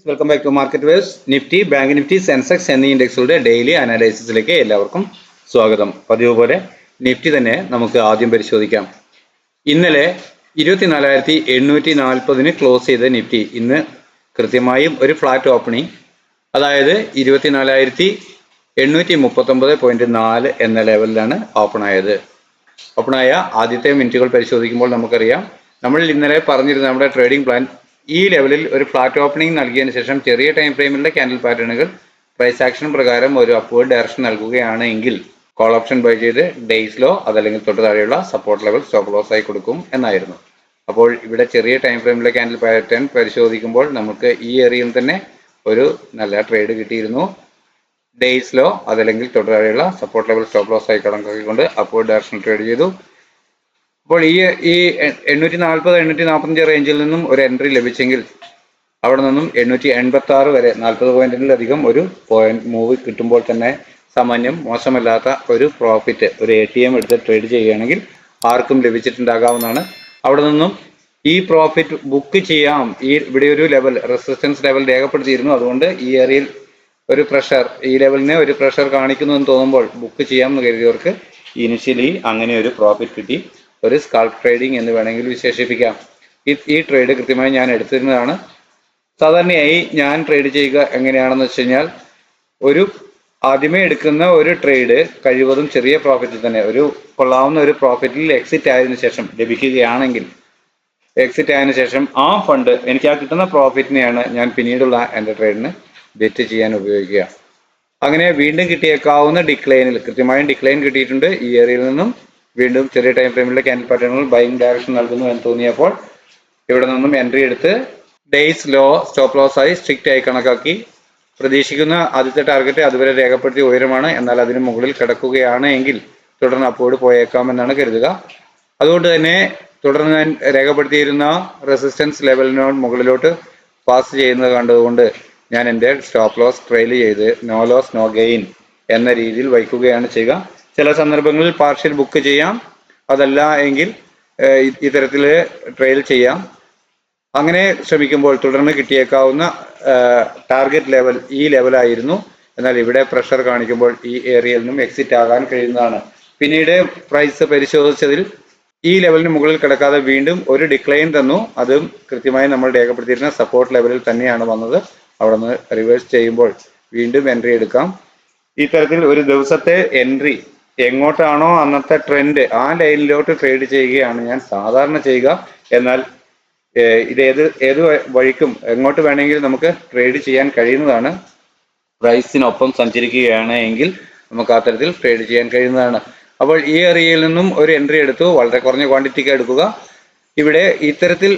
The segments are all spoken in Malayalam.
Welcome back to market verse. Nifty, bank Nifty, Sensex എന്നീ ഇൻഡെക്സുകളുടെ ഡെയിലി അനാലിസിസിലേക്ക് എല്ലാവർക്കും സ്വാഗതം. പതിവ് പോലെ നിഫ്റ്റി തന്നെ നമുക്ക് ആദ്യം പരിശോധിക്കാം. ഇന്നലെ 24,840 ക്ലോസ് ചെയ്ത നിഫ്റ്റി ഇന്ന് കൃത്യമായും ഒരു ഫ്ലാറ്റ് ഓപ്പണിംഗ്, അതായത് 24,839.4 എന്ന ലെവലിലാണ് ഓപ്പണായ ആദ്യത്തെ മിനിറ്റുകൾ പരിശോധിക്കുമ്പോൾ നമുക്കറിയാം, നമ്മൾ ഇന്നലെ പറഞ്ഞിരുന്ന നമ്മുടെ ട്രേഡിംഗ് പ്ലാൻ ഈ ലെവലിൽ ഒരു ഫ്ലാറ്റ് ഓപ്പണിംഗ് നൽകിയതിനു ശേഷം ചെറിയ ടൈം ഫ്രെയിമിലെ ക്യാൻഡിൽ പാറ്റേണുകൾ പ്രൈസ് ആക്ഷൻ പ്രകാരം ഒരു അപ്വേർഡ് ഡയറക്ഷൻ നൽകുകയാണ് എങ്കിൽ കോൾ ഓപ്ഷൻ ബൈ ചെയ്ത് ഡേയ്സിലോ അതല്ലെങ്കിൽ തൊട്ട് താഴെയുള്ള സപ്പോർട്ട് ലെവൽ സ്റ്റോപ്പ് ലോസ് ആയി കൊടുക്കും എന്നായിരുന്നു. അപ്പോൾ ഇവിടെ ചെറിയ ടൈം ഫ്രെയിമിലെ ക്യാൻഡിൽ പാറ്റേൺ പരിശോധിക്കുമ്പോൾ നമുക്ക് ഈ ഏരിയയിൽ തന്നെ ഒരു നല്ല ട്രേഡ് കിട്ടിയിരുന്നു. ഡേയ്സിലോ അതല്ലെങ്കിൽ തൊട്ട് താഴെയുള്ള സപ്പോർട്ട് ലെവൽ സ്റ്റോപ്പ് ലോസ് ആയി കണക്കാക്കിക്കൊണ്ട് അപ്വേർഡ് ഡയറക്ഷൻ ട്രേഡ് ചെയ്തു. അപ്പോൾ ഈ 840-845 റേഞ്ചിൽ നിന്നും ഒരു എൻട്രി ലഭിച്ചെങ്കിൽ അവിടെ നിന്നും 886 വരെ 40 പോയിന്റിലധികം ഒരു പോയിന്റ് മൂവ് കിട്ടുമ്പോൾ തന്നെ സാമാന്യം മോശമല്ലാത്ത ഒരു പ്രോഫിറ്റ് ഒരു ATM എടുത്ത് ട്രേഡ് ചെയ്യുകയാണെങ്കിൽ ആർക്കും ലഭിച്ചിട്ടുണ്ടാകാവുന്നതാണ്. അവിടെ നിന്നും ഈ പ്രോഫിറ്റ് ബുക്ക് ചെയ്യാം. ഇവിടെ ഒരു ലെവൽ റെസിസ്റ്റൻസ് ലെവൽ രേഖപ്പെടുത്തിയിരുന്നു. അതുകൊണ്ട് ഈ ഏരിയയിൽ ഒരു പ്രഷർ, ഈ ലെവലിനെ ഒരു പ്രഷർ കാണിക്കുന്നു എന്ന് തോന്നുമ്പോൾ ബുക്ക് ചെയ്യാമെന്ന് കരുതിയവർക്ക് ഇനിഷ്യലി അങ്ങനെ ഒരു പ്രോഫിറ്റ് കിട്ടി. ഒരു സ്കാൽപ്പ് ട്രേഡിംഗ് എന്ന് വേണമെങ്കിൽ വിശേഷിപ്പിക്കാം. ഈ ട്രേഡ് കൃത്യമായി ഞാൻ എടുത്തിരുന്നതാണ്. സാധാരണയായി ഞാൻ ട്രേഡ് ചെയ്യുക എങ്ങനെയാണെന്ന് വെച്ച് കഴിഞ്ഞാൽ, ആദ്യമേ എടുക്കുന്ന ഒരു ട്രേഡ് കഴിവതും ചെറിയ പ്രോഫിറ്റിൽ തന്നെ ഒരു കൊള്ളാവുന്ന ഒരു പ്രോഫിറ്റിൽ എക്സിറ്റ് ആയതിനു ശേഷം ലഭിക്കുകയാണെങ്കിൽ എക്സിറ്റ് ആയതിനു ശേഷം ആ ഫണ്ട് എനിക്ക് ആ കിട്ടുന്ന പ്രോഫിറ്റിനെയാണ് ഞാൻ പിന്നീടുള്ള എൻ്റെ ട്രേഡിന് ബെറ്റ് ചെയ്യാൻ ഉപയോഗിക്കുക. അങ്ങനെ വീണ്ടും കിട്ടിയേക്കാവുന്ന ഡിക്ലൈനിൽ കൃത്യമായും ഡിക്ലൈൻ കിട്ടിയിട്ടുണ്ട്. ഈ ഏരിയയിൽ നിന്നും വീണ്ടും ചെറിയ ടൈം ഫ്രെയിമിലെ ക്യാൻഡിൽ പാറ്റേണുകൾ ബൈയിങ് ഡയറക്ഷൻ നൽകുന്നു എന്ന് തോന്നിയപ്പോൾ ഇവിടെ നിന്നും എൻട്രി എടുത്ത് ഡേയ്സ് ലോ സ്റ്റോപ്പ് ലോസ് ആയി സ്ട്രിക്റ്റ് ആയി കണക്കാക്കി പ്രതീക്ഷിക്കുന്ന ആദ്യത്തെ ടാർഗറ്റ് അതുവരെ രേഖപ്പെടുത്തിയ ഉയരമാണ്. എന്നാൽ അതിന് മുകളിൽ കിടക്കുകയാണ് എങ്കിൽ തുടർന്ന് അപ്പോഴും പോയേക്കാമെന്നാണ് കരുതുക. അതുകൊണ്ട് തന്നെ തുടർന്ന് ഞാൻ രേഖപ്പെടുത്തിയിരുന്ന റെസിസ്റ്റൻസ് ലെവലിനോട് മുകളിലോട്ട് പാസ് ചെയ്യുന്നത് കണ്ടതുകൊണ്ട് ഞാൻ എൻ്റെ സ്റ്റോപ്പ് ലോസ് ട്രെയിൽ ചെയ്ത് നോ ലോസ് നോ ഗെയിൻ എന്ന രീതിയിൽ വയ്ക്കുകയാണ് ചെയ്യുക. ചില സന്ദർഭങ്ങളിൽ പാർഷ്യൽ ബുക്ക് ചെയ്യാം, അതല്ല എങ്കിൽ ഇത്തരത്തിൽ ട്രെയിൽ ചെയ്യാം. അങ്ങനെ ശ്രമിക്കുമ്പോൾ തുടർന്ന് കിട്ടിയേക്കാവുന്ന ടാർഗറ്റ് ലെവൽ ഈ ലെവലായിരുന്നു. എന്നാൽ ഇവിടെ പ്രഷർ കാണിക്കുമ്പോൾ ഈ ഏരിയയിൽ നിന്നും എക്സിറ്റ് ആകാൻ കഴിയുന്നതാണ്. പിന്നീട് പ്രൈസ് പരിശോധിച്ചതിൽ ഈ ലെവലിന് മുകളിൽ കിടക്കാതെ വീണ്ടും ഒരു ഡിക്ലൈൻ തന്നു. അതും കൃത്യമായി നമ്മൾ രേഖപ്പെടുത്തിയിരുന്ന സപ്പോർട്ട് ലെവലിൽ തന്നെയാണ് വന്നത്. അവിടെ നിന്ന് റിവേഴ്സ് ചെയ്യുമ്പോൾ വീണ്ടും എൻട്രി എടുക്കാം. ഈ തരത്തിൽ ഒരു ദിവസത്തെ എൻട്രി എങ്ങോട്ടാണോ അന്നത്തെ ട്രെൻഡ് ആ ലൈനിലോട്ട് ട്രേഡ് ചെയ്യുകയാണ് ഞാൻ സാധാരണ ചെയ്യുക. എന്നാൽ ഇത് ഏത് വഴിക്കും എങ്ങോട്ട് വേണമെങ്കിലും നമുക്ക് ട്രേഡ് ചെയ്യാൻ കഴിയുന്നതാണ്. പ്രൈസിനൊപ്പം സഞ്ചരിക്കുകയാണ് എങ്കിൽ നമുക്ക് ആ തരത്തിൽ ട്രേഡ് ചെയ്യാൻ കഴിയുന്നതാണ്. അപ്പോൾ ഈ ഏരിയയിൽ നിന്നും ഒരു എൻട്രി എടുത്തു, വളരെ കുറഞ്ഞ ക്വാണ്ടിറ്റിക്ക് എടുക്കുക. ഇവിടെ ഇത്തരത്തിൽ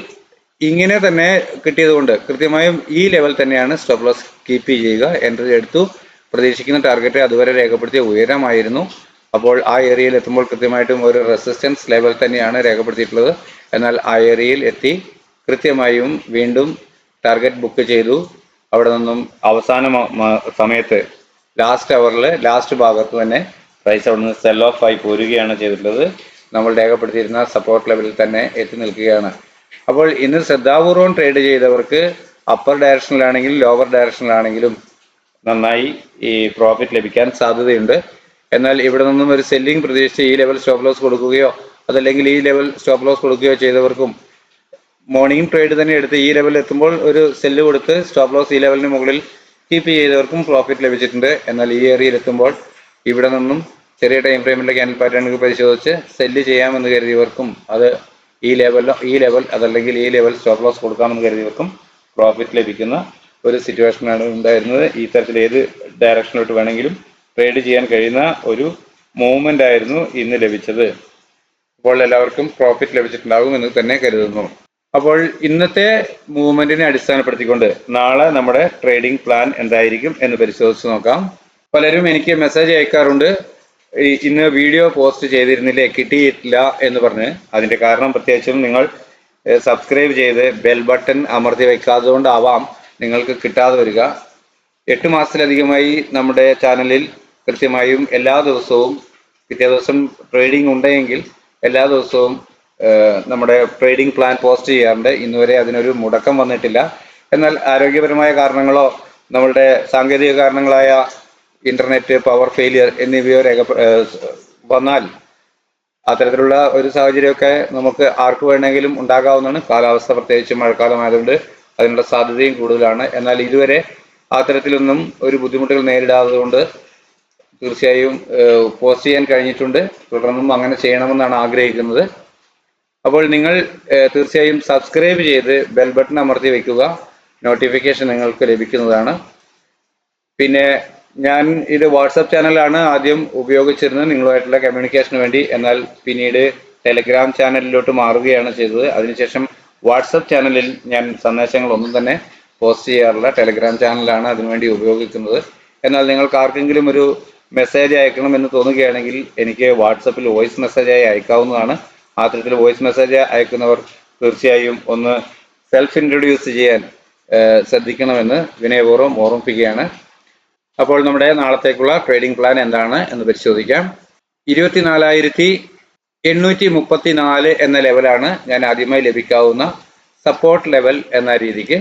ഇങ്ങനെ തന്നെ കിട്ടിയതുകൊണ്ട് കൃത്യമായും ഈ ലെവൽ തന്നെയാണ് സ്റ്റോപ്പ് ലോസ് കീപ്പ് ചെയ്യുക. എൻട്രി എടുത്തു, പ്രതീക്ഷിക്കുന്ന ടാർഗറ്റ് അതുവരെ രേഖപ്പെടുത്തിയ ഉയരമായിരുന്നു. അപ്പോൾ ആ ഏരിയയിൽ എത്തുമ്പോൾ കൃത്യമായിട്ടും ഒരു റെസിസ്റ്റൻസ് ലെവൽ തന്നെയാണ് രേഖപ്പെടുത്തിയിട്ടുള്ളത്. എന്നാൽ ആ ഏരിയയിൽ എത്തി കൃത്യമായും വീണ്ടും ടാർഗറ്റ് ബുക്ക് ചെയ്തു. അവിടെ നിന്നും അവസാന സമയത്ത് ലാസ്റ്റ് അവറിൽ ലാസ്റ്റ് ഭാഗത്ത് തന്നെ പ്രൈസ് അവിടെ നിന്ന് സെൽ ഓഫ് ആയി പോരുകയാണ് ചെയ്തിട്ടുള്ളത്. നമ്മൾ രേഖപ്പെടുത്തിയിരുന്ന സപ്പോർട്ട് ലെവലിൽ തന്നെ എത്തി നിൽക്കുകയാണ്. അപ്പോൾ ഇന്ന് ശ്രദ്ധാപൂർവം ട്രേഡ് ചെയ്തവർക്ക് അപ്പർ ഡയറക്ഷനിലാണെങ്കിലും ലോവർ ഡയറക്ഷനിലാണെങ്കിലും നന്നായി ഈ പ്രോഫിറ്റ് ലഭിക്കാൻ സാധ്യതയുണ്ട്. എന്നാൽ ഇവിടെ നിന്നും ഒരു സെല്ലിംഗ് പ്രതീക്ഷിച്ച് ഈ ലെവൽ സ്റ്റോപ്പ് ലോസ് കൊടുക്കുകയോ അതല്ലെങ്കിൽ ഈ ലെവൽ സ്റ്റോപ്പ് ലോസ് കൊടുക്കുകയോ ചെയ്തവർക്കും മോർണിംഗ് ട്രേഡ് തന്നെ എടുത്ത് ഈ ലെവലിൽ എത്തുമ്പോൾ ഒരു സെല്ല് കൊടുത്ത് സ്റ്റോപ്പ് ലോസ് ഈ ലെവലിന് മുകളിൽ കീപ്പ് ചെയ്തവർക്കും പ്രോഫിറ്റ് ലഭിച്ചിട്ടുണ്ട്. എന്നാൽ ഈ ഏരിയയിൽ എത്തുമ്പോൾ ഇവിടെ നിന്നും ചെറിയ ടൈം ഫ്രെയിമിലെ ക്യാൻഡിൽ പാറ്റേണുകൾ പരിശോധിച്ച് സെല്ല് ചെയ്യാമെന്ന് കരുതിയവർക്കും അത് ഈ ലെവൽ അതല്ലെങ്കിൽ ഈ ലെവൽ സ്റ്റോപ്പ് ലോസ് കൊടുക്കാമെന്ന് കരുതിയവർക്കും പ്രോഫിറ്റ് ലഭിക്കുന്ന ഒരു സിറ്റുവേഷനാണ് ഉണ്ടായിരുന്നത്. ഈ തരത്തിൽ ഏത് ഡയറക്ഷനിലോട്ട് വേണമെങ്കിലും ട്രേഡ് ചെയ്യാൻ കഴിയുന്ന ഒരു മൂവ്മെന്റ് ആയിരുന്നു ഇന്ന് ലഭിച്ചത്. അപ്പോൾ എല്ലാവർക്കും പ്രോഫിറ്റ് ലഭിച്ചിട്ടുണ്ടാകും എന്ന് തന്നെ കരുതുന്നു. അപ്പോൾ ഇന്നത്തെ മൂവ്മെന്റിനെ അടിസ്ഥാനപ്പെടുത്തിക്കൊണ്ട് നാളെ നമ്മുടെ ട്രേഡിംഗ് പ്ലാൻ എന്തായിരിക്കും എന്ന് പരിശോധിച്ച് നോക്കാം. പലരും എനിക്ക് മെസ്സേജ് അയക്കാറുണ്ട്, ഇന്ന് വീഡിയോ പോസ്റ്റ് ചെയ്തിരുന്നില്ലേ, കിട്ടിയിട്ടില്ല എന്ന് പറഞ്ഞ്. അതിന്റെ കാരണം പ്രത്യേകിച്ചും നിങ്ങൾ സബ്സ്ക്രൈബ് ചെയ്ത് ബെൽ ബട്ടൺ അമർത്തി വയ്ക്കാത്തതുകൊണ്ടാവാം നിങ്ങൾക്ക് കിട്ടാതെ വരിക. 8 മാസത്തിലധികമായി നമ്മുടെ ചാനലിൽ കൃത്യമായും എല്ലാ ദിവസവും പിറ്റേ ദിവസം ട്രേഡിംഗ് ഉണ്ടെങ്കിൽ എല്ലാ ദിവസവും നമ്മുടെ ട്രേഡിംഗ് പ്ലാൻ പോസ്റ്റ് ചെയ്യാറുണ്ട്. ഇന്നുവരെ അതിനൊരു മുടക്കം വന്നിട്ടില്ല. എന്നാൽ ആരോഗ്യപരമായ കാരണങ്ങളോ നമ്മളുടെ സാങ്കേതിക കാരണങ്ങളായ ഇന്റർനെറ്റ്, പവർ ഫെയിലിയർ എന്നിവയോ വന്നാൽ അത്തരത്തിലുള്ള ഒരു സാഹചര്യമൊക്കെ നമുക്ക് ആർക്ക് വേണമെങ്കിലും ഉണ്ടാകാവുന്നതാണ്. കാലാവസ്ഥ പ്രത്യേകിച്ച് മഴക്കാലമായതുകൊണ്ട് അതിനുള്ള സാധ്യതയും കൂടുതലാണ്. എന്നാൽ ഇതുവരെ അത്തരത്തിലൊന്നും ഒരു ബുദ്ധിമുട്ടുകൾ നേരിടാത്തത് കൊണ്ട് തീർച്ചയായും പോസ്റ്റ് ചെയ്യാൻ കഴിഞ്ഞിട്ടുണ്ട്. തുടർന്നും അങ്ങനെ ചെയ്യണമെന്നാണ് ആഗ്രഹിക്കുന്നത്. അപ്പോൾ നിങ്ങൾ തീർച്ചയായും സബ്സ്ക്രൈബ് ചെയ്ത് ബെൽ ബട്ടൺ അമർത്തി വെക്കുക. നോട്ടിഫിക്കേഷൻ നിങ്ങൾക്ക് ലഭിക്കുന്നതാണ്. പിന്നെ ഞാൻ ഇത് വാട്സപ്പ് ചാനലാണ് ആദ്യം ഉപയോഗിച്ചിരുന്നത് നിങ്ങളുമായിട്ടുള്ള കമ്മ്യൂണിക്കേഷന് വേണ്ടി. എന്നാൽ പിന്നീട് ടെലഗ്രാം ചാനലിലോട്ട് മാറുകയാണ് ചെയ്തത്. അതിനുശേഷം വാട്സപ്പ് ചാനലിൽ ഞാൻ സന്ദേശങ്ങളൊന്നും തന്നെ പോസ്റ്റ് ചെയ്യാറില്ല. ടെലഗ്രാം ചാനലാണ് അതിനുവേണ്ടി ഉപയോഗിക്കുന്നത്. എന്നാൽ നിങ്ങൾക്ക് ആർക്കെങ്കിലും ഒരു മെസ്സേജ് അയക്കണമെന്ന് തോന്നുകയാണെങ്കിൽ എനിക്ക് വാട്സപ്പിൽ വോയിസ് മെസ്സേജായി അയക്കാവുന്നതാണ്. അത്തരത്തിൽ വോയിസ് മെസ്സേജ് അയക്കുന്നവർ തീർച്ചയായും ഒന്ന് സെൽഫ് ഇൻട്രൊഡ്യൂസ് ചെയ്യാൻ ശ്രദ്ധിക്കണമെന്ന് വിനയപൂർവ്വം ഓർമ്മിപ്പിക്കുകയാണ്. അപ്പോൾ നമ്മുടെ നാളത്തേക്കുള്ള ട്രേഡിംഗ് പ്ലാൻ എന്താണ് എന്ന് പരിശോധിക്കാം. 24,834 എന്ന ലെവലാണ് ഞാൻ ആദ്യമായി ലഭിക്കാവുന്ന സപ്പോർട്ട് ലെവൽ എന്ന രീതിക്ക്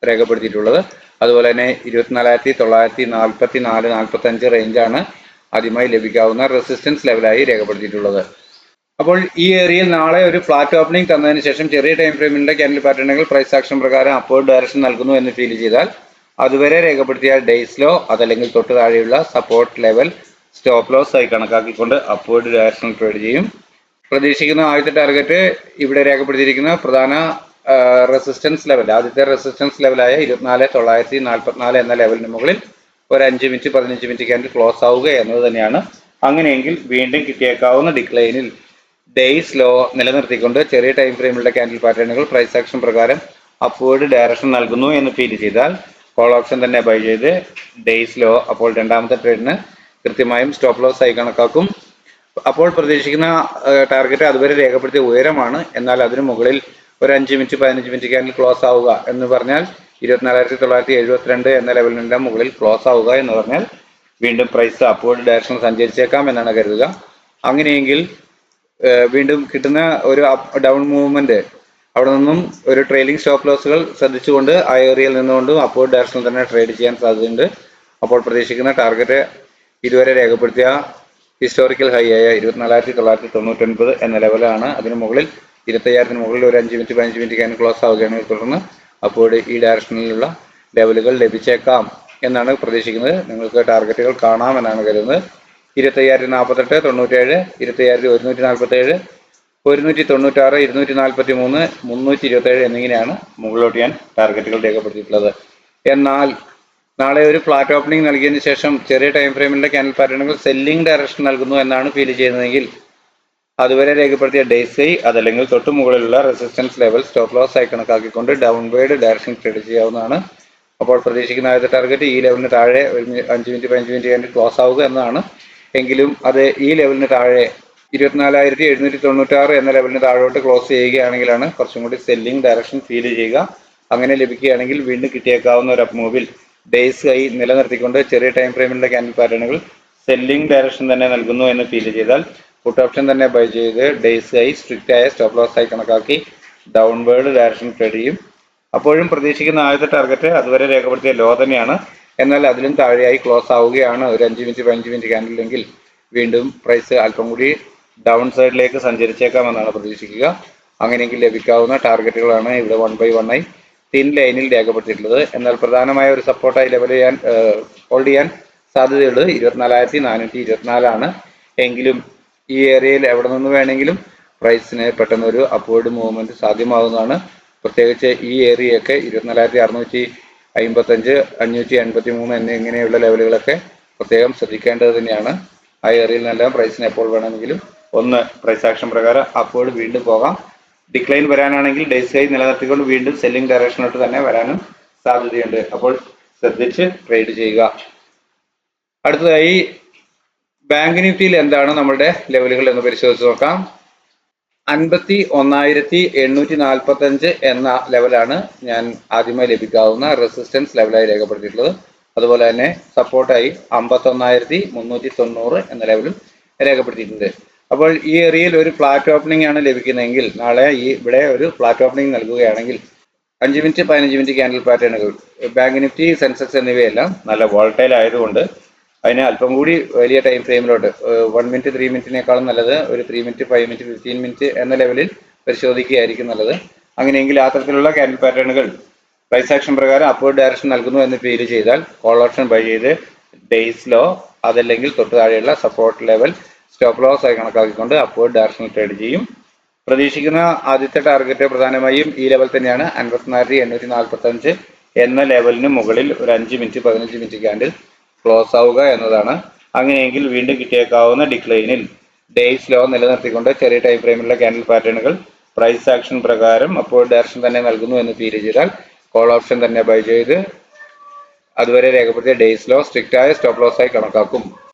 രേഖപ്പെടുത്തിയിട്ടുള്ളത്. അതുപോലെ തന്നെ 24,944-45 റേഞ്ചാണ് ആദ്യമായി ലഭിക്കാവുന്ന റെസിസ്റ്റൻസ് ലെവലായി രേഖപ്പെടുത്തിയിട്ടുള്ളത്. അപ്പോൾ ഈ ഏരിയയിൽ നാളെ ഒരു ഫ്ലാറ്റ് ഓപ്പണിംഗ് തന്നതിന് ശേഷം ചെറിയ ടൈം ഫ്രെയിമിന്റെ ക്യാൻഡിൽ പാറ്റേണുകൾ പ്രൈസ് ആക്ഷൻ പ്രകാരം അപ്വേർഡ് ഡയറക്ഷൻ നൽകുന്നു എന്ന് ഫീൽ ചെയ്താൽ അതുവരെ രേഖപ്പെടുത്തിയ ഡേയ്സ് ലോ അതല്ലെങ്കിൽ തൊട്ട് താഴെയുള്ള സപ്പോർട്ട് ലെവൽ സ്റ്റോപ്പ് ലോസ് ആയി കണക്കാക്കിക്കൊണ്ട് അപ്വേർഡ് ഡയറക്ഷൻ ട്രേഡ് ചെയ്യും. പ്രതീക്ഷിക്കുന്ന ആദ്യത്തെ ടാർഗറ്റ് ഇവിടെ രേഖപ്പെടുത്തിയിരിക്കുന്ന പ്രധാന റെസിസ്റ്റൻസ് ലെവൽ, ആദ്യത്തെ റെസിസ്റ്റൻസ് ലെവലായ 24,944 എന്ന ലെവലിന് മുകളിൽ ഒരു 5 മിനിറ്റ് 15 മിനിറ്റ് ക്യാൻഡിൽ ക്ലോസ് ആവുക എന്നത് തന്നെയാണ്. അങ്ങനെയെങ്കിൽ വീണ്ടും കിട്ടിയേക്കാവുന്ന ഡിക്ലൈനിൽ ഡേയ്സ് ലോ നിലനിർത്തിക്കൊണ്ട് ചെറിയ ടൈം ഫ്രെയിമിലുള്ള ക്യാൻഡിൽ പാറ്റേണുകൾ പ്രൈസ് ആക്ഷൻ പ്രകാരം അപ്വേർഡ് ഡയറക്ഷൻ നൽകുന്നു എന്ന് ഫീൽ ചെയ്താൽ കോൾ ഓപ്ഷൻ തന്നെ ബൈ ചെയ്ത് ഡേയ്സ് ലോ അപ്പോൾ രണ്ടാമത്തെ ട്രേഡിന് കൃത്യമായും സ്റ്റോപ്പ് ലോസ് ആയി കണക്കാക്കും. അപ്പോൾ പ്രതീക്ഷിക്കുന്ന ടാർഗറ്റ് അതുവരെ രേഖപ്പെടുത്തിയ ഉയരമാണ്. എന്നാൽ അതിനു മുകളിൽ ഒരു 5 മിനിറ്റ് 15 മിനിറ്റ് ക്യാൻഡിൽ ക്ലോസ് ആവുക എന്ന് പറഞ്ഞാൽ 24,972 എന്ന ലെവലിന്റെ മുകളിൽ ക്ലോസ് ആവുക എന്ന് പറഞ്ഞാൽ വീണ്ടും പ്രൈസ് അപ്വേർഡ് ഡയറക്ഷൻ സഞ്ചരിച്ചേക്കാം എന്നാണ് കരുതുക. അങ്ങനെയെങ്കിൽ വീണ്ടും കിട്ടുന്ന ഒരു ഡൗൺ മൂവ്മെന്റ് അവിടെ നിന്നും ഒരു ട്രെയിലിംഗ് സ്റ്റോപ്പ് ലോസുകൾ ശ്രദ്ധിച്ചുകൊണ്ട് ആ ഏരിയയിൽ നിന്നുകൊണ്ടും അപ്വേർഡ് ഡയറക്ഷനിൽ തന്നെ ട്രേഡ് ചെയ്യാൻ സാധ്യതയുണ്ട്. അപ്പോൾ പ്രതീക്ഷിക്കുന്ന ടാർഗറ്റ് ഇതുവരെ രേഖപ്പെടുത്തിയ ഹിസ്റ്റോറിക്കൽ ഹൈ ആയ 24,999 എന്ന ലെവലാണ്. അതിന് മുകളിൽ 25,000 മുകളിൽ ഒരു 5 മിനിറ്റ് 15 മിനിറ്റ് ക്യാൻഡിൽ ക്ലോസ് ആവുകയാണെങ്കിൽ തുടർന്ന് അപ്വേർഡ് ഈ ഡയറക്ഷനിലുള്ള ലെവലുകൾ ലഭിച്ചേക്കാം എന്നാണ് പ്രതീക്ഷിക്കുന്നത്. നിങ്ങൾക്ക് ടാർഗറ്റുകൾ കാണാമെന്നാണ് കരുതുന്നത്. 25,048, 97, 25,147, 196, 243, 327 എന്നിങ്ങനെയാണ് മുകളിലോട്ട് ഞാൻ ടാർഗറ്റുകൾ രേഖപ്പെടുത്തിയിട്ടുള്ളത്. എന്നാൽ നാളെ ഒരു ഫ്ലാറ്റ് ഓപ്പണിംഗ് നൽകിയതിനു ശേഷം ചെറിയ ടൈം ഫ്രെയിമിലെ ക്യാൻഡിൽ പാറ്റേണുകൾ സെല്ലിംഗ് ഡയറക്ഷൻ നൽകുന്നു എന്നാണ് ഫീൽ ചെയ്യുന്നതെങ്കിൽ അതുവരെ രേഖപ്പെടുത്തിയ ഡേയ്സ് ഹൈ അതല്ലെങ്കിൽ തൊട്ടു മുകളിലുള്ള റെസിസ്റ്റൻസ് ലെവൽ സ്റ്റോപ്പ് ലോസ് ആയി കണക്കാക്കിക്കൊണ്ട് ഡൗൺവേർഡ് ഡയറക്ഷൻ ട്രേഡ് ചെയ്യാവുന്നതാണ്. അപ്പോൾ പ്രതീക്ഷിക്കുന്ന ആദ്യത്തെ ടാർഗറ്റ് ഈ ലെവലിന് താഴെ 5 മിനിറ്റ് 15 മിനിറ്റ് ക്യാൻഡിൽ ക്ലോസ് ആവുക എന്നതാണ്. എങ്കിലും അത് ഈ ലെവലിന് താഴെ 24,796 എന്ന ലെവലിന് താഴോട്ട് ക്ലോസ് ചെയ്യുകയാണെങ്കിലാണ് കുറച്ചും കൂടി സെല്ലിംഗ് ഡയറക്ഷൻ ഫീൽ ചെയ്യുക. അങ്ങനെ ലഭിക്കുകയാണെങ്കിൽ വീണ്ടും കിട്ടിയേക്കാവുന്ന ഒരു അപ്പ് മൂവിൽ ഡേയ്സ് ഹൈ നിലനിർത്തിക്കൊണ്ട് ചെറിയ ടൈം ഫ്രെയിമിലുള്ള ക്യാൻഡിൽ പാറ്റേണുകൾ സെല്ലിംഗ് ഡയറക്ഷൻ തന്നെ നൽകുന്നു എന്ന് ഫീൽ ചെയ്താൽ പുട്ട് ഓപ്ഷൻ തന്നെ ബൈ ചെയ്ത് ഡേയ്സ് ഹൈ സ്ട്രിക്റ്റ് ആയ സ്റ്റോപ്പ് ലോസ് ആയി കണക്കാക്കി ഡൗൺവേർഡ് ഡയറക്ഷൻ ട്രേഡ് ചെയ്യും. അപ്പോഴും പ്രതീക്ഷിക്കുന്ന ആദ്യത്തെ ടാർഗറ്റ് അതുവരെ രേഖപ്പെടുത്തിയ ലോ തന്നെയാണ്. എന്നാൽ അതിലും താഴെയായി ക്ലോസ് ആവുകയാണ് ഒരു 5 മിനിറ്റ് 15 മിനിറ്റ് ക്യാൻഡിലെങ്കിൽ വീണ്ടും പ്രൈസ് അല്പം കൂടി ഡൗൺ സൈഡിലേക്ക് സഞ്ചരിച്ചേക്കാമെന്നാണ് പ്രതീക്ഷിക്കുക. അങ്ങനെയെങ്കിൽ ലഭിക്കാവുന്ന ടാർഗറ്റുകളാണ് ഇവിടെ 1 by 1 ആയി തിൻ ലൈനിൽ രേഖപ്പെടുത്തിയിട്ടുള്ളത്. എന്നാൽ പ്രധാനമായ ഒരു സപ്പോർട്ടായി ലെവൽ ചെയ്യാൻ ഹോൾഡ് ചെയ്യാൻ സാധ്യതയുള്ളത് 24,424 ആണ്. എങ്കിലും ഈ ഏരിയയിൽ എവിടെ നിന്ന് വേണമെങ്കിലും പ്രൈസിന് പെട്ടെന്ന് ഒരു അപ്വേർഡ് മൂവ്മെന്റ് സാധ്യമാകുന്നതാണ്. പ്രത്യേകിച്ച് ഈ ഏരിയയൊക്കെ 24,655, 583 എന്നിങ്ങനെയുള്ള ലെവലുകളൊക്കെ പ്രത്യേകം ശ്രദ്ധിക്കേണ്ടത് തന്നെയാണ്. ആ ഏരിയയിൽ നിന്നെല്ലാം പ്രൈസിന് എപ്പോൾ വേണമെങ്കിലും ഒന്ന് പ്രൈസ് ആക്ഷൻ പ്രകാരം അപ്വേർഡ് വീണ്ടും പോകാം. ഡിക്ലൈൻ വരാനാണെങ്കിൽ ഡേയ്സ് ഹൈ നിലനിർത്തിക്കൊണ്ട് വീണ്ടും സെല്ലിംഗ് ഡയറക്ഷനിലോട്ട് തന്നെ വരാനും സാധ്യതയുണ്ട്. അപ്പോൾ ശ്രദ്ധിച്ച് ട്രേഡ് ചെയ്യുക. അടുത്തതായി ബാങ്ക് നിഫ്റ്റിയിൽ എന്താണ് നമ്മുടെ ലെവലുകൾ എന്ന് പരിശോധിച്ച് നോക്കാം. 51,845 എന്ന ലെവലാണ് ഞാൻ ആദ്യമായി ലഭിക്കാവുന്ന റെസിസ്റ്റൻസ് ലെവലായി രേഖപ്പെടുത്തിയിട്ടുള്ളത്. അതുപോലെ തന്നെ സപ്പോർട്ടായി 51,390 എന്ന ലെവലും രേഖപ്പെടുത്തിയിട്ടുണ്ട്. അപ്പോൾ ഈ ഏരിയയിൽ ഒരു ഫ്ലാറ്റ് ഓപ്പണിംഗ് ആണ് ലഭിക്കുന്നതെങ്കിൽ നാളെ ഇവിടെ ഒരു ഫ്ലാറ്റ് ഓപ്പണിംഗ് നൽകുകയാണെങ്കിൽ 5 മിനിറ്റ് 15 മിനിറ്റ് ക്യാൻഡിൽ പാറ്റേണുകൾ ബാങ്ക് നിഫ്റ്റി സെൻസെക്സ് എന്നിവയെല്ലാം നല്ല വോളറ്റൈൽ ആയതുകൊണ്ട് അതിന് അല്പം കൂടി വലിയ ടൈം ഫ്രെയിമിലോട്ട് 1 മിനിറ്റ് 3 മിനിറ്റിനേക്കാളും നല്ലത് ഒരു 3 മിനിറ്റ് 5 മിനിറ്റ് 15 മിനിറ്റ് എന്ന ലെവലിൽ പരിശോധിക്കുകയായിരിക്കും നല്ലത്. അങ്ങനെയെങ്കിൽ ആ തരത്തിലുള്ള ക്യാൻഡിൽ പാറ്റേണുകൾ പ്രൈസ് ആക്ഷൻ പ്രകാരം അപ്വേർഡ് ഡയറക്ഷൻ നൽകുന്നു എന്ന് ഫീൽ ചെയ്താൽ കോൾ ഓപ്ഷൻ ബൈ ചെയ്ത് ഡേയ്സ് ലോ അതല്ലെങ്കിൽ തൊട്ട് താഴെയുള്ള സപ്പോർട്ട് ലെവൽ സ്റ്റോപ്പ് ലോസ് ആയി കണക്കാക്കിക്കൊണ്ട് അപ്വേർഡ് ഡയറക്ഷൻ ട്രേഡ് ചെയ്യും. പ്രതീക്ഷിക്കുന്ന ആദ്യത്തെ ടാർഗറ്റ് പ്രധാനമായും ഈ ലെവൽ തന്നെയാണ് 54,845 എന്ന ലെവലിന് മുകളിൽ ഒരു 5 മിനിറ്റ് 15 മിനിറ്റ് ക്യാൻഡിൽ ക്ലോസ് ആവുക എന്നതാണ്. അങ്ങനെയെങ്കിൽ വീണ്ടും കിട്ടിയേക്കാവുന്ന ഡിക്ലൈനിൽ ഡേയ്സ് ലോ നിലനിർത്തിക്കൊണ്ട് ചെറിയ ടൈം ഫ്രെയിമിലുള്ള ക്യാൻഡിൽ പാറ്റേണുകൾ പ്രൈസ് ആക്ഷൻ പ്രകാരം അപ്വേർഡ് ഡയറക്ഷൻ തന്നെ നൽകുന്നു എന്ന് ഫീൽ ചെയ്താൽ കോൾ ഓപ്ഷൻ തന്നെ ബൈ ചെയ്ത് അതുവരെ രേഖപ്പെടുത്തിയ ഡേയ്സ് ലോ സ്ട്രിക്റ്റ് ആയ സ്റ്റോപ്പ് ലോസ് ആയി കണക്കാക്കും.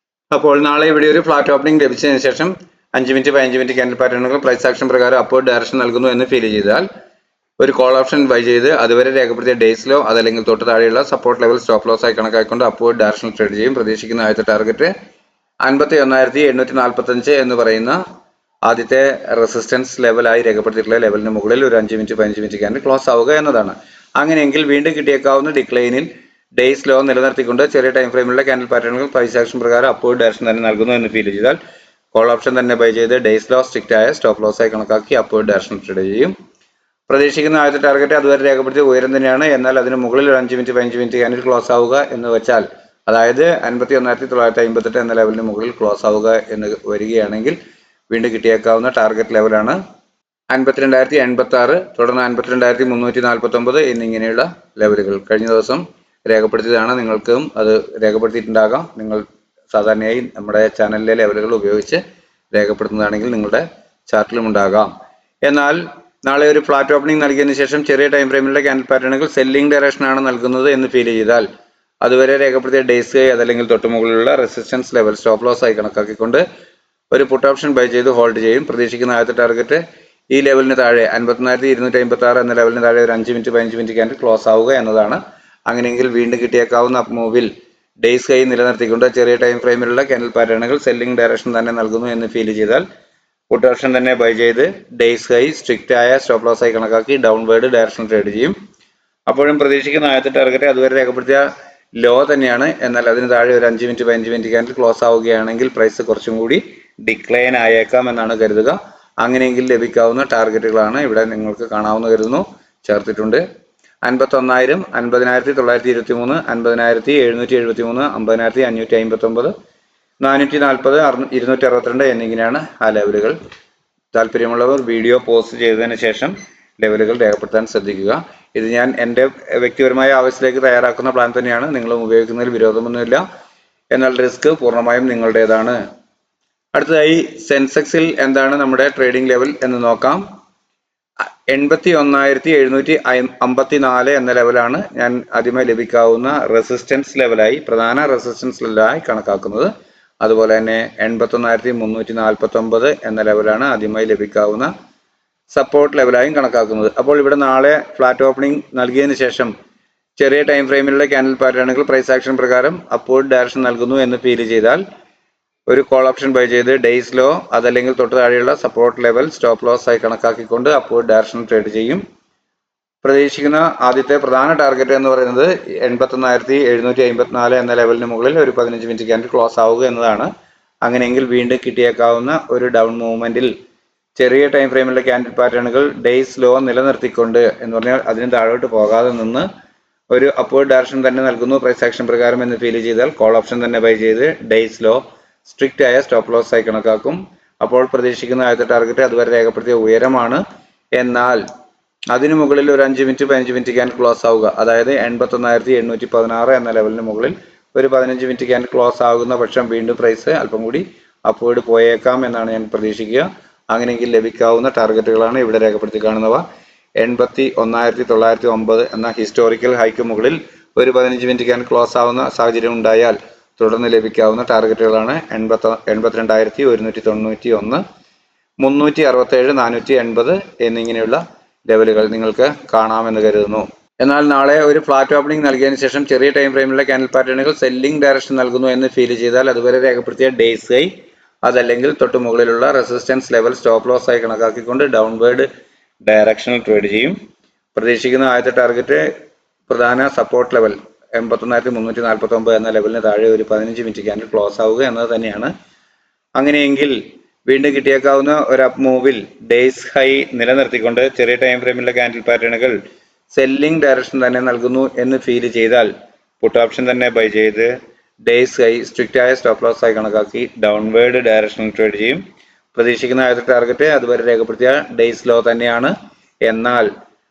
അപ്പോൾ നാളെ ഇവിടെ ഒരു ഫ്ലാറ്റ് ഓപ്പണിംഗ് ലഭിച്ചതിന് ശേഷം 5 മിനിറ്റ് 15 മിനിറ്റ് ക്യാൻഡിൽ പാറ്റേണുകൾ പ്രൈസ് ആക്ഷൻ പ്രകാരം അപ്വേർഡ് ഡയറക്ഷൻ നൽകുന്നു എന്ന് ഫീൽ ചെയ്താൽ ഒരു കോൾ ഓപ്ഷൻ ബൈ ചെയ്ത് അതുവരെ രേഖപ്പെടുത്തിയ ഡേയ്സ് ലോ അതല്ലെങ്കിൽ തൊട്ട് താഴെയുള്ള സപ്പോർട്ട് ലെവൽ സ്റ്റോപ്പ് ലോസ് ആയി കണക്കാക്കിക്കൊണ്ട് അപ്വേർഡ് ഡയറക്ഷൻ ട്രേഡ് ചെയ്യും. പ്രതീക്ഷിക്കുന്ന ആദ്യത്തെ ടാർഗറ്റ് 51,845 എന്ന് പറയുന്ന ആദ്യത്തെ റെസിസ്റ്റൻസ് ലെവലായി രേഖപ്പെടുത്തിയിട്ടുള്ള ലെവലിന് മുകളിൽ ഒരു 5 മിനിറ്റ് 15 മിനിറ്റ് ക്യാൻഡിൽ ക്ലോസ് ആവുക എന്നതാണ്. അങ്ങനെയെങ്കിൽ വീണ്ടും കിട്ടിയേക്കാവുന്ന ഡിക്ലൈനിൽ ഡേയ്സ് ലോ നിലനിർത്തിക്കൊണ്ട് ചെറിയ ടൈം ഫ്രെയിമിലുള്ള ക്യാൻഡിൽ പാറ്റേണുകൾ പ്രൈസ് ആക്ഷൻ പ്രകാരം അപ്വേർഡ് ഡയറക്ഷൻ തന്നെ നൽകുന്നു എന്ന് ഫീൽ ചെയ്താൽ കോൾ ഓപ്ഷൻ തന്നെ ബൈ ചെയ്ത് ഡേയ്സ് ലോ സ്ട്രിക്റ്റ് ആയ സ്റ്റോപ്പ് ലോസ് ആയി കണക്കാക്കി അപ്വേർഡ് ഡയറക്ഷൻ ട്രേഡ് ചെയ്യും. പ്രതീക്ഷിക്കുന്ന ആദ്യത്തെ ടാർഗറ്റ് അതുവരെ രേഖപ്പെടുത്തിയ ഉയരം തന്നെയാണ്. എന്നാൽ അതിന് മുകളിൽ ഒരു 5 മിനിറ്റ് 15 മിനിറ്റ് ക്യാൻഡിൽ ക്ലോസ് ആവുക എന്ന് വെച്ചാൽ അതായത് 51,958 എന്ന ലെവലിന് മുകളിൽ ക്ലോസ് ആവുക എന്ന് വരികയാണെങ്കിൽ വീണ്ടും കിട്ടിയേക്കാവുന്ന ടാർഗറ്റ് ലെവലാണ് 52,086, തുടർന്ന് 52,349 എന്നിങ്ങനെയുള്ള ലെവലുകൾ. കഴിഞ്ഞ ദിവസം രേഖപ്പെടുത്തിയതാണ്. നിങ്ങൾക്കും അത് രേഖപ്പെടുത്തിയിട്ടുണ്ടാകാം. നിങ്ങൾ സാധാരണയായി നമ്മുടെ ചാനലിലെ ലെവലുകൾ ഉപയോഗിച്ച് രേഖപ്പെടുത്തുന്നതാണെങ്കിൽ നിങ്ങളുടെ ചാർട്ടിലും ഉണ്ടാകാം. എന്നാൽ നാളെ ഒരു ഫ്ലാറ്റ് ഓപ്പണിംഗ് നൽകിയതിനു ശേഷം ചെറിയ ടൈം ഫ്രെയിമിലുള്ള ക്യാൻഡിൽ പാറ്റേണുകൾ സെല്ലിംഗ് ഡയറക്ഷൻ ആണ് നൽകുന്നത് എന്ന് ഫീൽ ചെയ്താൽ അതുവരെ രേഖപ്പെടുത്തിയ ഡേയ്സ് അതല്ലെങ്കിൽ തൊട്ടുമുകളിലുള്ള റെസിസ്റ്റൻസ് ലെവൽ സ്റ്റോപ്പ് ലോസ് ആയി കണക്കാക്കിക്കൊണ്ട് ഒരു പുട്ട് ഓപ്ഷൻ ബൈ ചെയ്ത് ഹോൾഡ് ചെയ്യും. പ്രതീക്ഷിക്കുന്ന ആദ്യത്തെ ടാർഗറ്റ് ഈ ലെവലിന് താഴെ 51,256 എന്ന ലെവലിന് താഴെ ഒരു 5 മിനിറ്റ് 15 മിനിറ്റ് ക്യാൻഡിൽ ക്ലോസ് ആവുക എന്നതാണ്. അങ്ങനെയെങ്കിൽ വീണ്ടും കിട്ടിയേക്കാവുന്ന അപ്പ് മൂവിൽ ഡേയ്സ് കൈ നിലനിർത്തിക്കൊണ്ട് ചെറിയ ടൈം ഫ്രെയിമിലുള്ള ക്യാൻഡിൽ പാറ്റേണുകൾ സെല്ലിംഗ് ഡയറക്ഷൻ തന്നെ നൽകുന്നു എന്ന് ഫീൽ ചെയ്താൽ പുട്ട് ഓപ്ഷൻ തന്നെ ബൈ ചെയ്ത് ഡേയ്സ് ഹൈ സ്ട്രിക്റ്റ് ആയ സ്റ്റോപ്പ് ലോസ് ആയി കണക്കാക്കി ഡൗൺവേർഡ് ഡയറക്ഷൻ ട്രേഡ് ചെയ്യും. അപ്പോഴും പ്രതീക്ഷിക്കുന്ന ആദ്യത്തെ ടാർഗറ്റ് അതുവരെ രേഖപ്പെടുത്തിയ ലോ തന്നെയാണ്. എന്നാൽ അതിന് താഴെ ഒരു 5 മിനിറ്റ് 15 മിനിറ്റ് ക്യാൻഡിൽ ക്ലോസ് ആവുകയാണെങ്കിൽ പ്രൈസ് കുറച്ചും കൂടി ഡിക്ലൈൻ ആയേക്കാം എന്നാണ് കരുതുക. അങ്ങനെയെങ്കിൽ ലഭിക്കാവുന്ന ടാർഗറ്റുകളാണ് ഇവിടെ നിങ്ങൾക്ക് കാണാവുന്ന കരുതുന്നു ചേർത്തിട്ടുണ്ട്. 51,000, 50,923, 50,773, 50,559, 440, 262 എന്നിങ്ങനെയാണ് ആ ലെവലുകൾ. താല്പര്യമുള്ളവർ വീഡിയോ പോസ്റ്റ് ചെയ്തതിന് ശേഷം ലെവലുകൾ രേഖപ്പെടുത്താൻ ശ്രദ്ധിക്കുക. ഇത് ഞാൻ എൻ്റെ വ്യക്തിപരമായ ആവശ്യത്തിലേക്ക് തയ്യാറാക്കുന്ന പ്ലാൻ തന്നെയാണ്. നിങ്ങളും ഉപയോഗിക്കുന്നതിൽ വിരോധമൊന്നുമില്ല. എന്നാൽ റിസ്ക് പൂർണ്ണമായും നിങ്ങളുടേതാണ്. അടുത്തതായി സെൻസെക്സിൽ എന്താണ് നമ്മുടെ ട്രേഡിംഗ് ലെവൽ എന്ന് നോക്കാം. 81,754 എന്ന ലെവലാണ് ഞാൻ ആദ്യമായി ലഭിക്കാവുന്ന റെസിസ്റ്റൻസ് ലെവലായി, പ്രധാന റെസിസ്റ്റൻസ് ലെവലായി കണക്കാക്കുന്നത്. അതുപോലെ തന്നെ 81,349 എന്ന ലെവലാണ് ആദ്യമായി ലഭിക്കാവുന്ന സപ്പോർട്ട് ലെവലായും കണക്കാക്കുന്നത്. അപ്പോൾ ഇവിടെ നാളെ ഫ്ലാറ്റ് ഓപ്പണിംഗ് നൽകിയതിനു ശേഷം ചെറിയ ടൈം ഫ്രെയിമിലുള്ള ക്യാൻഡിൽ പാറ്റേണുകൾ പ്രൈസ് ആക്ഷൻ പ്രകാരം അപ്വേർഡ് ഡയറക്ഷൻ നൽകുന്നു എന്ന് ഫീൽ ചെയ്താൽ ഒരു കോൾ ഓപ്ഷൻ ബൈ ചെയ്ത് ഡേയ്സ് ലോ അതല്ലെങ്കിൽ തൊട്ട് താഴെയുള്ള സപ്പോർട്ട് ലെവൽ സ്റ്റോപ്പ് ലോസ് ആയി കണക്കാക്കിക്കൊണ്ട് അപ്വേർഡ് ഡയറക്ഷൻ ട്രേഡ് ചെയ്യും. പ്രതീക്ഷിക്കുന്ന ആദ്യത്തെ പ്രധാന ടാർഗറ്റ് എന്ന് പറയുന്നത് 81,754 എന്ന ലെവലിന് മുകളിൽ ഒരു 15 മിനിറ്റ് ക്യാൻഡിൽ ക്ലോസ് ആവുക എന്നതാണ്. അങ്ങനെയെങ്കിൽ വീണ്ടും കിട്ടിയേക്കാവുന്ന ഒരു ഡൗൺ മൂവ്മെന്റിൽ ചെറിയ ടൈം ഫ്രെയിമിലുള്ള ക്യാൻഡിൽ പാറ്റേണുകൾ ഡേയ്സ് ലോ നിലനിർത്തിക്കൊണ്ട് എന്ന് പറഞ്ഞാൽ അതിന് താഴോട്ട് പോകാതെ നിന്ന് ഒരു അപ്വേർഡ് ഡയറക്ഷൻ തന്നെ നൽകുന്നു പ്രൈസ് ആക്ഷൻ പ്രകാരം എന്ന് ഫീൽ ചെയ്താൽ കോൾ ഓപ്ഷൻ തന്നെ ബൈ ചെയ്ത് ഡേയ്സ് ലോ സ്ട്രിക്റ്റ് ആയ സ്റ്റോപ്പ് ലോസ് ആയി കണക്കാക്കും. അപ്പോൾ പ്രതീക്ഷിക്കുന്ന ആദ്യത്തെ ടാർഗറ്റ് അതുവരെ രേഖപ്പെടുത്തിയ ഉയരമാണ്. എന്നാൽ അതിനു മുകളിൽ ഒരു 5 മിനിറ്റ് 15 മിനിറ്റ് ക്യാൻഡിൽ ക്ലോസ് ആവുക, അതായത് 81,816 എന്ന ലെവലിന് മുകളിൽ ഒരു 15 മിനിറ്റ് ക്യാൻഡിൽ ക്ലോസ് ആകുന്ന പക്ഷം വീണ്ടും പ്രൈസ് അല്പം കൂടി അപ്വേർഡ് പോയേക്കാം എന്നാണ് ഞാൻ പ്രതീക്ഷിക്കുക. അങ്ങനെയെങ്കിൽ ലഭിക്കാവുന്ന ടാർഗറ്റുകളാണ് ഇവിടെ രേഖപ്പെടുത്തി കാണുന്നവ. 81,909 എന്ന ഹിസ്റ്റോറിക്കൽ ഹൈക്ക് മുകളിൽ ഒരു 15 മിനിറ്റ് ക്യാൻഡിൽ ക്ലോസ് ആവുന്ന സാഹചര്യം ഉണ്ടായാൽ തുടർന്ന് ലഭിക്കാവുന്ന ടാർഗറ്റുകളാണ് 82,191, 367, 480 എന്നിങ്ങനെയുള്ള ലെവലുകൾ നിങ്ങൾക്ക് കാണാമെന്ന് കരുതുന്നു. എന്നാൽ നാളെ ഒരു ഫ്ലാറ്റ് ഓപ്പണിംഗ് നൽകിയതിനു ശേഷം ചെറിയ ടൈം ഫ്രെയിമിലുള്ള ക്യാൻഡിൽ പാറ്റേണുകൾ സെല്ലിംഗ് ഡയറക്ഷൻ നൽകുന്നു എന്ന് ഫീൽ ചെയ്താൽ അതുവരെ രേഖപ്പെടുത്തിയ ഡേയ്സ് ഹൈ അതല്ലെങ്കിൽ തൊട്ട് മുകളിലുള്ള റെസിസ്റ്റൻസ് ലെവൽ സ്റ്റോപ്പ് ലോസ് ആയി കണക്കാക്കിക്കൊണ്ട് ഡൗൺവേർഡ് ഡയറക്ഷണൽ ട്രേഡ് ചെയ്യും. പ്രതീക്ഷിക്കുന്ന ആദ്യത്തെ ടാർഗറ്റ് പ്രധാന സപ്പോർട്ട് ലെവൽ 81,349 എന്ന ലെവലിന് താഴെ ഒരു 15 മിനിറ്റ് ക്യാൻഡിൽ ക്ലോസ് ആവുക എന്നത് തന്നെയാണ്. അങ്ങനെയെങ്കിൽ വീണ്ടും കിട്ടിയേക്കാവുന്ന ഒരു അപ്പ് മൂവിൽ ഡേയ്സ് ഹൈ നിലനിർത്തിക്കൊണ്ട് ചെറിയ ടൈം ഫ്രെയിമിലെ ക്യാൻഡിൽ പാറ്റേണുകൾ സെല്ലിംഗ് ഡയറക്ഷൻ തന്നെ നൽകുന്നു എന്ന് ഫീൽ ചെയ്താൽ പുട്ട് ഓപ്ഷൻ തന്നെ ബൈ ചെയ്ത് ഡേയ്സ് ഹൈ സ്ട്രിക്റ്റ് ആയ സ്റ്റോപ്പ് ലോസ് ആയി കണക്കാക്കി ഡൗൺവേർഡ് ഡയറക്ഷനിൽ ട്രേഡ് ചെയ്യും. പ്രതീക്ഷിക്കുന്ന ആദ്യത്തെ ടാർഗറ്റ് അതുവരെ രേഖപ്പെടുത്തിയ ഡേയ്സ് ലോ തന്നെയാണ്. എന്നാൽ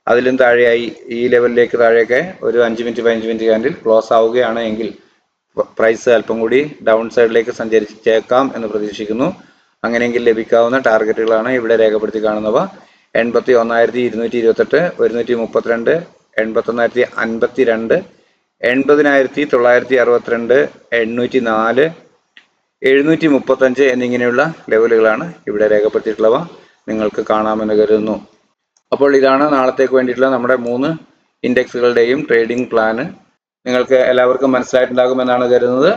അതിലും താഴെയായി ഈ ലെവലിലേക്ക് താഴെയൊക്കെ ഒരു 5 മിനിറ്റ് 15 മിനിറ്റ് ക്യാൻഡിൽ ക്ലോസ് ആവുകയാണ് എങ്കിൽ പ്രൈസ് അല്പം കൂടി ഡൗൺ സൈഡിലേക്ക് സഞ്ചരിച്ചേക്കാം എന്ന് പ്രതീക്ഷിക്കുന്നു. അങ്ങനെയെങ്കിൽ ലഭിക്കാവുന്ന ടാർഗറ്റുകളാണ് ഇവിടെ രേഖപ്പെടുത്തി കാണുന്നവ. 81,228, 132, 81,052, 80,962, 804, 735 എന്നിങ്ങനെയുള്ള ലെവലുകളാണ് ഇവിടെ രേഖപ്പെടുത്തിയിട്ടുള്ളവ. നിങ്ങൾക്ക് കാണാമെന്ന് കരുതുന്നു. അപ്പോൾ ഇതാണ് നാളത്തേക്ക് വേണ്ടിയിട്ടുള്ള നമ്മുടെ 3 ഇൻഡെക്സുകളുടെയും ട്രേഡിംഗ് പ്ലാന്. നിങ്ങൾക്ക് എല്ലാവർക്കും മനസ്സിലായിട്ടുണ്ടാകുമെന്നാണ് കരുതുന്നത്.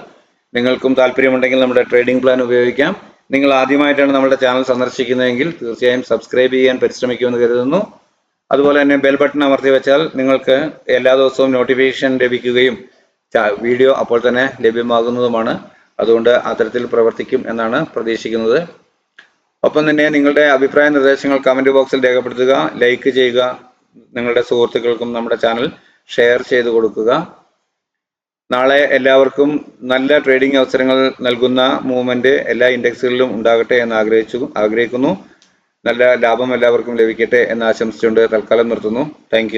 നിങ്ങൾക്കും താല്പര്യമുണ്ടെങ്കിൽ നമ്മുടെ ട്രേഡിംഗ് പ്ലാൻ ഉപയോഗിക്കാം. നിങ്ങൾ ആദ്യമായിട്ടാണ് നമ്മുടെ ചാനൽ സന്ദർശിക്കുന്നതെങ്കിൽ തീർച്ചയായും സബ്സ്ക്രൈബ് ചെയ്യാൻ പരിശ്രമിക്കുമെന്ന് കരുതുന്നു. അതുപോലെ തന്നെ ബെൽ ബട്ടൺ അമർത്തി വെച്ചാൽ നിങ്ങൾക്ക് എല്ലാ ദിവസവും നോട്ടിഫിക്കേഷൻ ലഭിക്കുകയും വീഡിയോ അപ്പോൾ തന്നെ ലഭ്യമാകുന്നതുമാണ്. അതുകൊണ്ട് അത്തരത്തിൽ പ്രവർത്തിക്കും എന്നാണ് പ്രതീക്ഷിക്കുന്നത്. ഒപ്പം തന്നെ നിങ്ങളുടെ അഭിപ്രായ നിർദ്ദേശങ്ങൾ കമന്റ് ബോക്സിൽ രേഖപ്പെടുത്തുക, ലൈക്ക് ചെയ്യുക, നിങ്ങളുടെ സുഹൃത്തുക്കൾക്കും നമ്മുടെ ചാനൽ ഷെയർ ചെയ്ത് കൊടുക്കുക. നാളെ എല്ലാവർക്കും നല്ല ട്രേഡിംഗ് അവസരങ്ങൾ നൽകുന്ന മൂവ്മെന്റ് എല്ലാ ഇൻഡെക്സുകളിലും ഉണ്ടാകട്ടെ എന്ന് ആഗ്രഹിക്കുന്നു. നല്ല ലാഭം എല്ലാവർക്കും ലഭിക്കട്ടെ എന്ന് ആശംസിച്ചുകൊണ്ട് തൽക്കാലം നിർത്തുന്നു. താങ്ക്